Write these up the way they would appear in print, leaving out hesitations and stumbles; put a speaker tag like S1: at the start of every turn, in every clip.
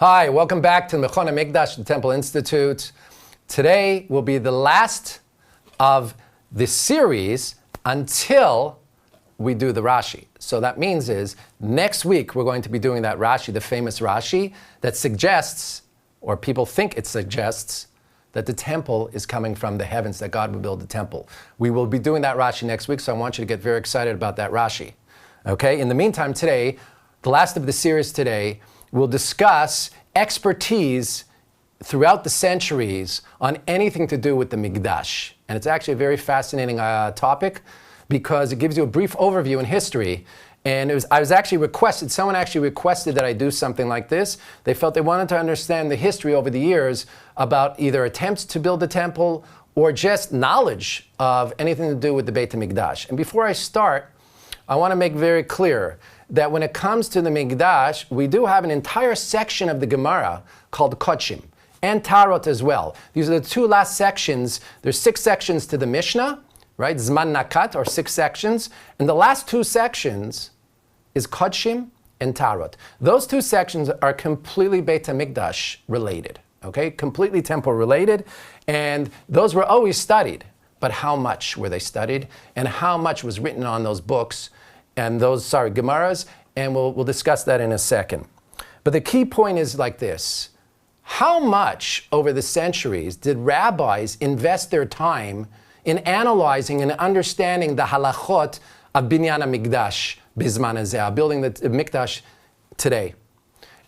S1: Hi, welcome back to Mechon HaMikdash, the Temple Institute. Today will be the last of the series until we do the Rashi. So that means is next week we're going to be doing that Rashi, the famous Rashi that suggests, or people think it suggests, that the temple is coming from the heavens, that God will build the temple. We will be doing that Rashi next week, so I want you to get very excited about that Rashi. Okay? In the meantime, today, the last of the series today, we'll discuss expertise throughout the centuries on anything to do with the Mikdash. And it's actually a very fascinating topic because it gives you a brief overview in history. And someone actually requested that I do something like this. They felt they wanted to understand the history over the years about either attempts to build the temple or just knowledge of anything to do with the Beit HaMikdash. And before I start, I want to make very clear that when it comes to the Mikdash, we do have an entire section of the Gemara called Kodshim, and Tarot as well. These are the two last sections. There's 6 sections to the Mishnah, right? Zman Nakat, or 6 sections. And the last 2 sections is Kodshim and Tarot. Those 2 sections are completely Beit HaMikdash related, okay? Completely temple related. And those were always studied. But how much were they studied? And how much was written on those books? And those, Gemaras, and we'll discuss that in a second. But the key point is like this. How much over the centuries did rabbis invest their time in analyzing and understanding the halachot of Binyan HaMikdash, Bizman Hazeh, building the Mikdash today?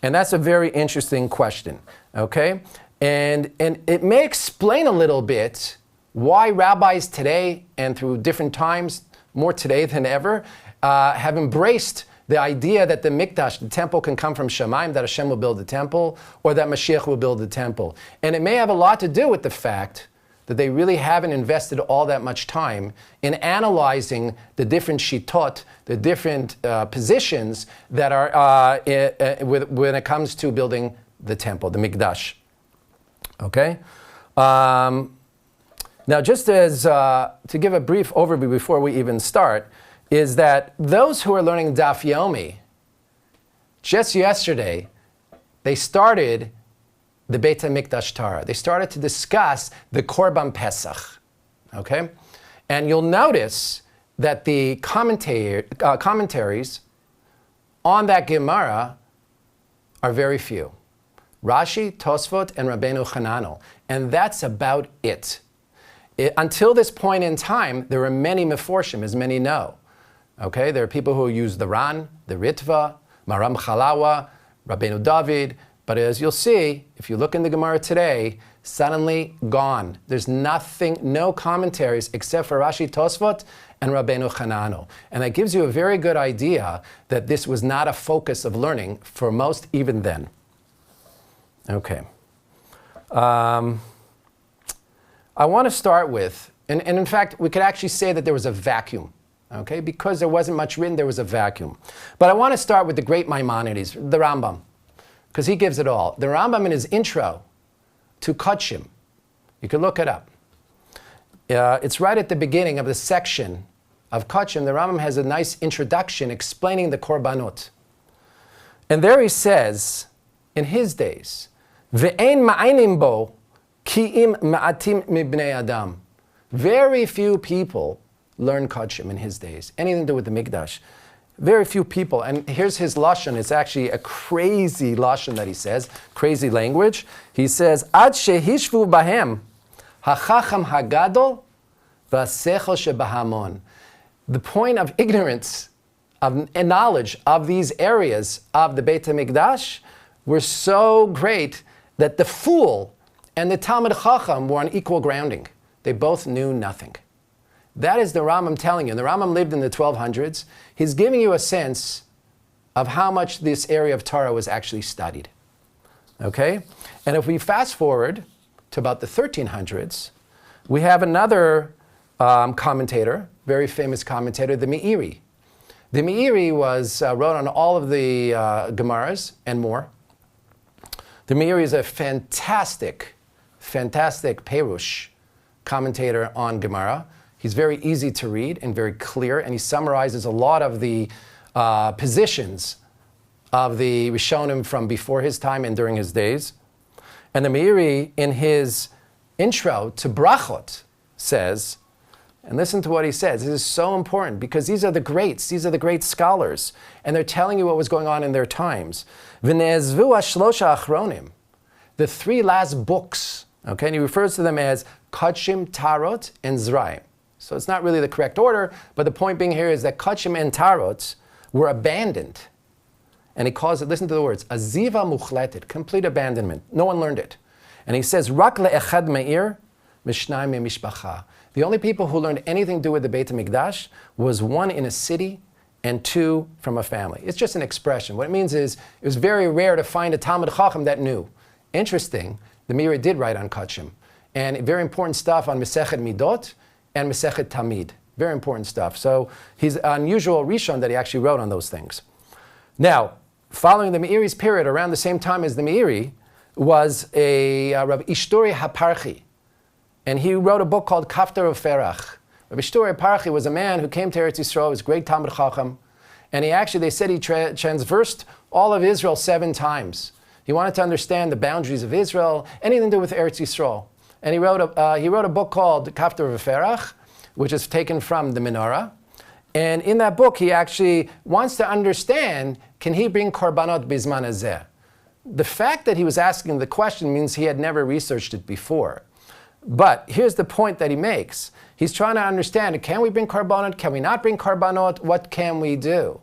S1: And that's a very interesting question, okay? And it may explain a little bit why rabbis today and through different times, more today than ever, have embraced the idea that the Mikdash, the temple, can come from Shemaim, that Hashem will build the temple, or that Mashiach will build the temple. And it may have a lot to do with the fact that they really haven't invested all that much time in analyzing the different shitot, the different positions that are when it comes to building the temple, the Mikdash. Okay? Now, just as to give a brief overview before we even start, is that those who are learning Daf Yomi, just yesterday, they started the Beit HaMikdash Torah. They started to discuss the Korban Pesach, okay? And you'll notice that the commentaries on that Gemara are very few. Rashi, Tosfot, and Rabbeinu Hananel. And that's about it. Until this point in time, there are many meforshim, as many know. Okay, there are people who use the Ran, the Ritva, Maram Chalawa, Rabbeinu David, but as you'll see, if you look in the Gemara today, suddenly gone. There's nothing, no commentaries except for Rashi, Tosfot, and Rabbeinu Hananel. And that gives you a very good idea that this was not a focus of learning for most even then. Okay. I want to start with, and in fact, we could actually say that there was a vacuum. Okay, because there wasn't much written, there was a vacuum. But I want to start with the great Maimonides, the Rambam, because he gives it all. The Rambam in his intro to Kodshim, you can look it up. It's right at the beginning of the section of Kodshim. The Rambam has a nice introduction explaining the Korbanot. And there he says, in his days, Ve'ein ma'ainim bo ki'im ma'atim mibnei adam. Very few people learn Kodshim in his days. Anything to do with the Mikdash. Very few people. And here's his lashon. It's actually a crazy lashon that he says. Crazy language. He says, Ad shehishvu bahem hachacham hagadol v'asechel shebahamon. The point of ignorance and knowledge of these areas of the Beit HaMikdash were so great that the fool and the Talmid Chacham were on equal grounding. They both knew nothing. That is the Rambam telling you. The Rambam lived in the 1200s. He's giving you a sense of how much this area of Torah was actually studied. Okay? And if we fast forward to about the 1300s, we have another commentator, very famous commentator, the Miri. The Miri wrote on all of the Gemaras and more. The Miri is a fantastic Perush commentator on Gemara. He's very easy to read and very clear, and he summarizes a lot of the positions of the Rishonim from before his time and during his days. And the Miri, in his intro to Brachot, says, and listen to what he says. This is so important because these are the greats. These are the great scholars. And they're telling you what was going on in their times. V'ne'ezvu hashlosha achronim. The three last books, okay, and he refers to them as Kachim, Tarot, and Zraim. So it's not really the correct order, but the point being here is that Kachim and Tarot were abandoned. And he calls it, listen to the words, Aziva muchletet, complete abandonment. No one learned it. And he says, Rak le'echad me'ir, mishnai me'mishpacha. The only people who learned anything to do with the Beit HaMikdash was one in a city and two from a family. It's just an expression. What it means is, it was very rare to find a Talmud Chacham that knew. Interesting, the Miri did write on Kachim. And very important stuff on Masechet Midot and Masechet Tamid. Very important stuff. So he's unusual Rishon that he actually wrote on those things. Now, following the Meiri's period, around the same time as the Miri, was a Rabbi Ishturi HaParchi. And he wrote a book called Captor of Pharah. Rabbi Ishturi HaParchi was a man who came to Eretz Yisrael, was a great Talmud Chacham. And he actually, they said he transversed all of Israel 7 times. He wanted to understand the boundaries of Israel, anything to do with Eretz Yisrael. And he wrote a book called Captor of Pharah, which is taken from the Menorah. And in that book, he actually wants to understand, can he bring korbanot bizman hazeh? The fact that he was asking the question means he had never researched it before. But here's the point that he makes. He's trying to understand, can we bring korbanot? Can we not bring korbanot? What can we do?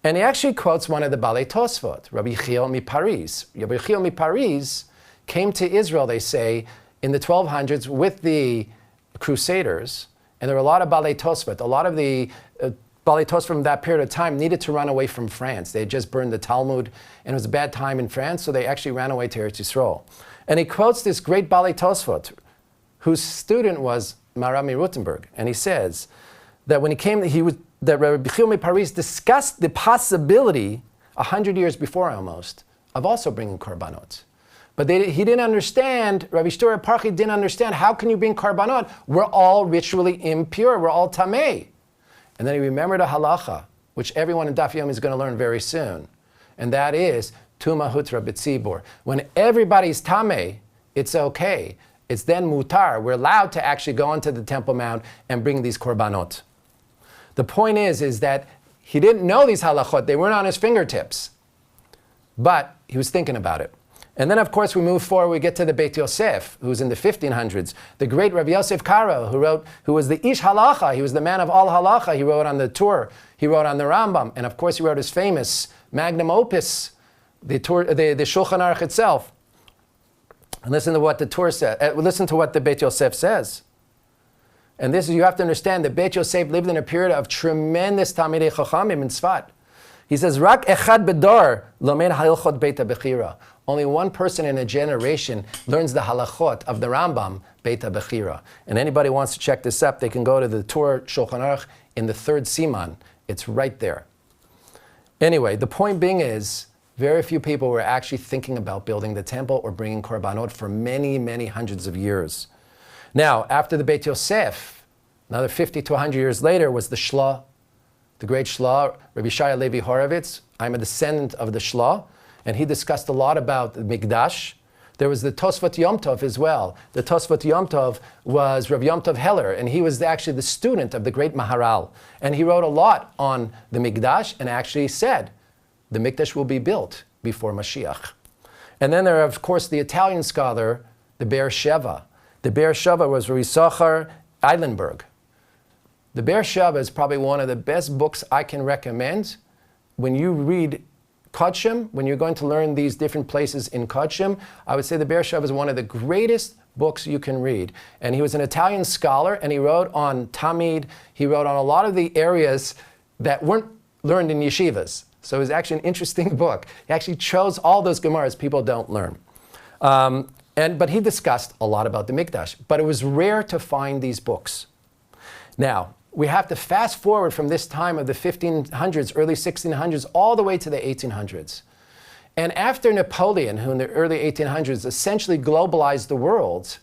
S1: And he actually quotes one of the Balei Tosfot, Rabbi Yechiel mi-Paris. Rabbi Yechiel mi-Paris came to Israel, they say, in the 1200s with the Crusaders. And there were a lot of Balei Tosfot. A lot of the Balei Tosfot from that period of time needed to run away from France. They had just burned the Talmud, and it was a bad time in France, so they actually ran away to Eretz Yisrael. And he quotes this great Balei Tosfot, whose student was Marami Rutenberg. And he says that when he came, that Rabbi Yechiel mi-Paris discussed the possibility, 100 years before almost, of also bringing korbanot. But he didn't understand, Rabbi Ishturi HaParchi didn't understand, how can you bring korbanot? We're all ritually impure, we're all tamei. And then he remembered a halacha, which everyone in Daf Yomi is going to learn very soon. And that is, Tuma Hutra B'tzibur. When everybody's tamei, it's okay. It's then mutar. We're allowed to actually go onto the Temple Mount and bring these korbanot. The point is that he didn't know these halachot. They weren't on his fingertips. But he was thinking about it. And then, of course, we move forward, we get to the Bait Yosef, who's in the 1500s. The great Rabbi Yosef Karo, who was the Ish Halacha, he was the man of all Halacha. He wrote on the Torah, he wrote on the Rambam, and of course he wrote his famous magnum opus, the Shulchan Aruch itself. And listen to what the Torah says, listen to what the Beit Yosef says. And this is, you have to understand that Beit Yosef lived in a period of tremendous Talmidei Chachamim in Tzfat. He says, Rak echad bedar lomen halachot Beit HaBechira. Only one person in a generation learns the halachot of the Rambam, Beit HaBechira. And anybody wants to check this up, they can go to the Torah Shulchan Aruch in the 3rd Siman. It's right there. Anyway, the point being is, very few people were actually thinking about building the temple or bringing korbanot for many, many hundreds of years. Now, after the Beit Yosef, another 50 to 100 years later, was the Shla, the great Shla, Rabbi Shaya Levi Horovitz. I'm a descendant of the Shla, and he discussed a lot about the Mikdash. There was the Tosfot Yom Tov as well. The Tosfot Yom Tov was Rabbi Yom Tov Heller, and he was actually the student of the great Maharal. And he wrote a lot on the Mikdash and actually said, the Mikdash will be built before Mashiach. And then there are, of course, the Italian scholar, the Bear Shabba. The Bear Shabba was Rabbi Yisachar Eilenberg. The Bear Shabba is probably one of the best books I can recommend. When you read Kodshim, when you're going to learn these different places in Kodshim, I would say the Bear Shabba is one of the greatest books you can read. And he was an Italian scholar, and he wrote on Tamid, he wrote on a lot of the areas that weren't learned in yeshivas. So it was actually an interesting book. He actually chose all those Gemaras people don't learn. But he discussed a lot about the Mikdash. But it was rare to find these books. Now, we have to fast forward from this time of the 1500s, early 1600s, all the way to the 1800s. And after Napoleon, who in the early 1800s essentially globalized the world,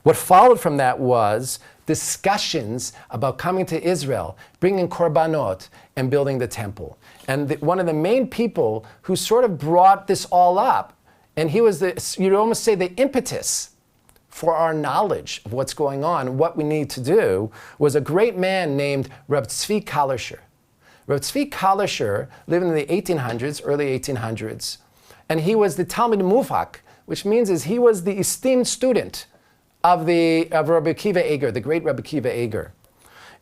S1: what followed from that was discussions about coming to Israel, bringing korbanot, and building the temple. and one of the main people who sort of brought this all up. And he was you'd almost say the impetus for our knowledge of what's going on, what we need to do, was a great man named Reb Tzvi Kalisher. Reb Tzvi Kalisher lived in the 1800s, early 1800s, and he was the Talmid Muvhak, which means he was the esteemed student of Rabbi Akiva Eger, the great Rabbi Akiva Eger.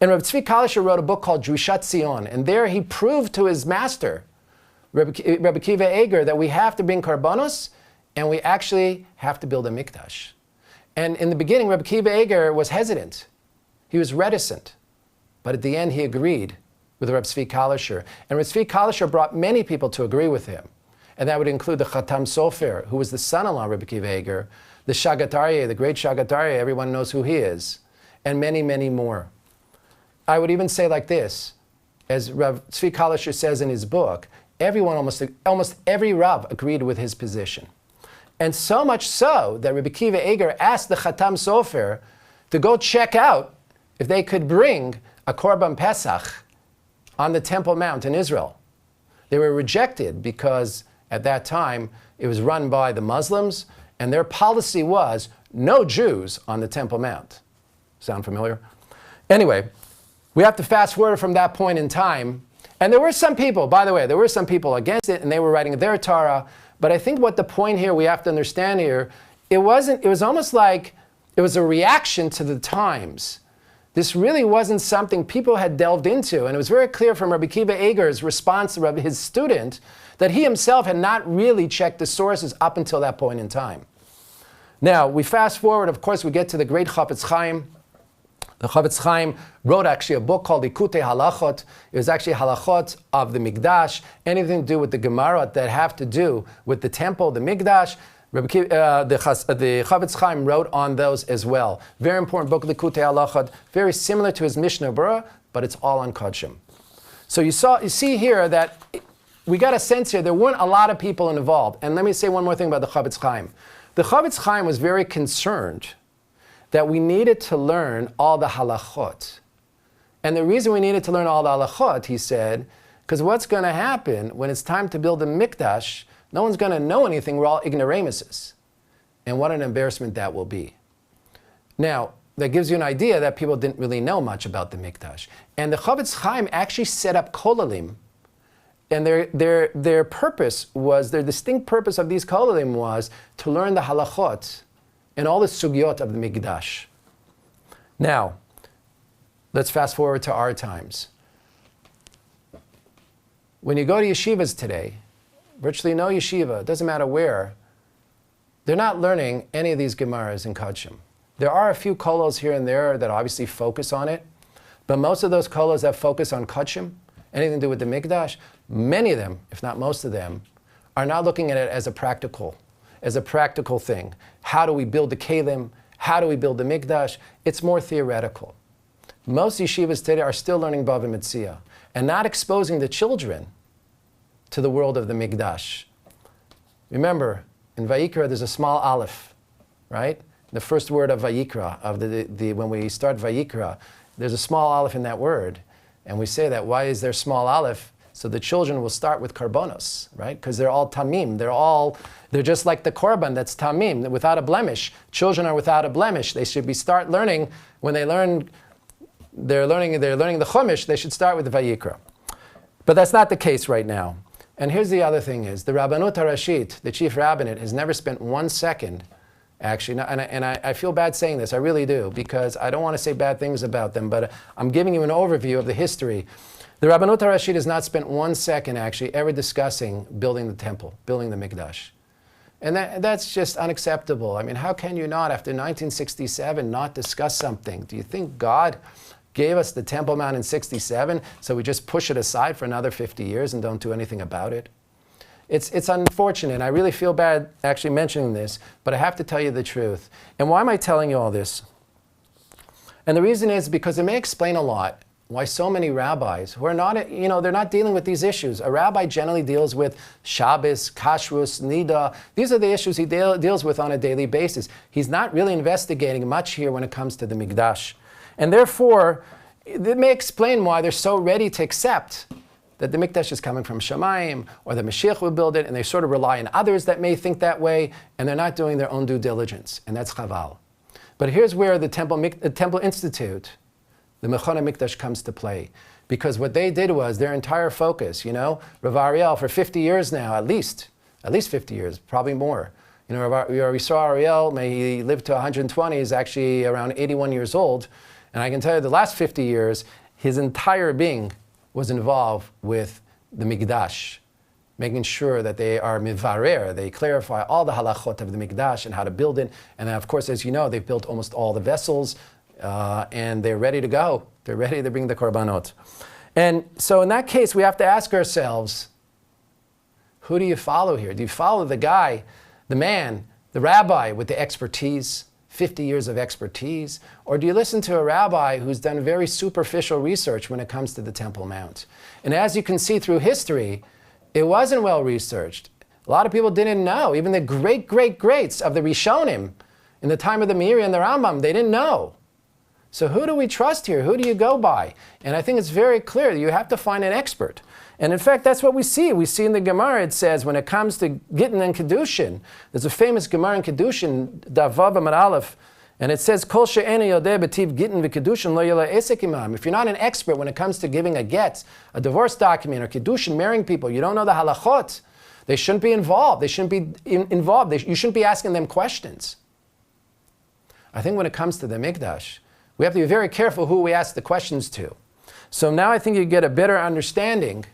S1: And Reb Tzvi Kalisher wrote a book called Drushat Zion, and there he proved to his master, Rabbi Akiva Eger, that we have to bring karbanos, and we actually have to build a mikdash. And in the beginning, Rabbi Akiva Eger was hesitant. He was reticent. But at the end, he agreed with Reb Tzvi Kalisher. And Reb Tzvi Kalisher brought many people to agree with him. And that would include the Chatam Sofer, who was the son-in-law of Rabbi Akiva Eger, the Shagat Aryeh, the great Shagat Aryeh, everyone knows who he is, and many, many more. I would even say like this, as Reb Tzvi Kalisher says in his book, almost every Rav agreed with his position. And so much so that Rabbi Akiva Eger asked the Chatam Sofer to go check out if they could bring a Korban Pesach on the Temple Mount in Israel. They were rejected because at that time it was run by the Muslims, and their policy was no Jews on the Temple Mount. Sound familiar? Anyway, we have to fast forward from that point in time. And there were some people, by the way, there were some people against it, and they were writing their Torah. But I think what the point here we have to understand here, it was almost like it was a reaction to the times. This really wasn't something people had delved into. And it was very clear from Rabbi Akiva Eger's response to his student that he himself had not really checked the sources up until that point in time. Now, we fast forward, of course, we get to the great Chafetz Chaim. The Chafetz Chaim wrote actually a book called Likutei Halachot. It was actually halachot of the Mikdash, anything to do with the Gemara that have to do with the temple, the Mikdash. The Chafetz Chaim wrote on those as well. Very important book, Likutei Halachot, very similar to his Mishnah Berurah, but it's all on Kodshim. So you see here that we got a sense here there weren't a lot of people involved. And let me say one more thing about the Chafetz Chaim. The Chafetz Chaim was very concerned that we needed to learn all the halachot. And the reason we needed to learn all the halachot, he said, because what's going to happen when it's time to build a mikdash, no one's going to know anything, we're all ignoramuses. And what an embarrassment that will be. Now, that gives you an idea that people didn't really know much about the mikdash. And the Chafetz Chaim actually set up kolalim, and their purpose was, their distinct purpose of these kolalim was to learn the halachot and all the sugyot of the Mikdash. Now, let's fast forward to our times. When you go to yeshivas today, virtually no yeshiva, it doesn't matter where, they're not learning any of these Gemaras in Kodshim. There are a few kolos here and there that obviously focus on it, but most of those kolos that focus on Kodshim, anything to do with the Mikdash, many of them, if not most of them, are not looking at it as a practical thing. How do we build the Kalim? How do we build the Mikdash? It's more theoretical. Most yeshivas today are still learning Bava Metzia and not exposing the children to the world of the Mikdash. Remember, in Vayikra there's a small aleph, right? The first word of Vayikra, when we start Vayikra, there's a small aleph in that word. And we say that, why is there small aleph? So the children will start with karbonos, right? Because they're all tamim. They're just like the korban that's tamim, without a blemish. Children are without a blemish. They should start learning, when they're learning the chumash, they should start with the Vayikra. But that's not the case right now. And here's the other thing is, the Rabbanut HaRashit, the chief rabbinate, has never spent 1 second, actually, and I feel bad saying this, I really do, because I don't want to say bad things about them, but I'm giving you an overview of the history. The Rabbanut HaRashit has not spent 1 second, actually, ever discussing building the temple, building the Mikdash. And that's just unacceptable. I mean, how can you not, after 1967, not discuss something? Do you think God gave us the Temple Mount in 67, so we just push it aside for another 50 years and don't do anything about it? It's unfortunate. I really feel bad actually mentioning this, but I have to tell you the truth. And why am I telling you all this? And the reason is because it may explain a lot why so many rabbis who are not, they're not dealing with these issues. A rabbi generally deals with Shabbos, Kashrus, Nida. These are the issues he deals with on a daily basis. He's not really investigating much here when it comes to the Mikdash. And therefore, it may explain why they're so ready to accept that the Mikdash is coming from Shamayim, or the Mashiach will build it, and they sort of rely on others that may think that way, and they're not doing their own due diligence, and that's chaval. But here's where the Temple Institute, the Mechana Mikdash, comes to play. Because what they did was their entire focus, Rav Ariel, for 50 years now, at least 50 years, probably more. We saw Ariel, may he live to 120, is actually around 81 years old. And I can tell you the last 50 years, his entire being was involved with the Mikdash, making sure that they are mivarer, they clarify all the halachot of the Mikdash and how to build it. And of course, as you know, they've built almost all the vessels, and they're ready to go. They're ready to bring the korbanot. And so in that case, we have to ask ourselves, who do you follow here? Do you follow the guy, the man, the rabbi with the expertise, 50 years of expertise? Or do you listen to a rabbi who's done very superficial research when it comes to the Temple Mount? And as you can see through history, it wasn't well researched. A lot of people didn't know. Even the greats of the Rishonim, in the time of the Miri and the Rambam, they didn't know. So who do we trust here? Who do you go by? And I think it's very clear. You have to find an expert. And in fact, that's what we see. We see in the Gemara, it says, when it comes to Gittin and Kedushin, there's a famous Gemara in Kedushin, Davav Amar Aleph, and it says, Kol she'ena yodeh b'tiv Gittin v'Kedushin lo yela esek imam. If you're not an expert when it comes to giving a get, a divorce document, or Kedushin, marrying people, you don't know the halachot, they shouldn't be involved. They shouldn't be involved. You shouldn't be asking them questions. I think when it comes to the Mikdash, we have to be very careful who we ask the questions to. So now I think you get a better understanding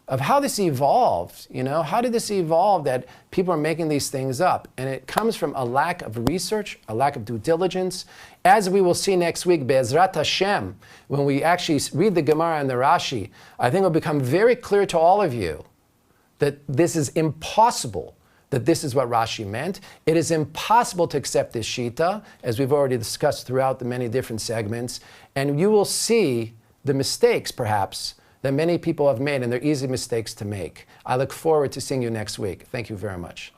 S1: of how this evolved. How did this evolve that people are making these things up? And it comes from a lack of research, a lack of due diligence. As we will see next week, Be'ezrat Hashem, when we actually read the Gemara and the Rashi, I think it will become very clear to all of you that this is impossible, that this is what Rashi meant. It is impossible to accept this shita, as we've already discussed throughout the many different segments. And you will see the mistakes, perhaps, that many people have made, and they're easy mistakes to make. I look forward to seeing you next week. Thank you very much.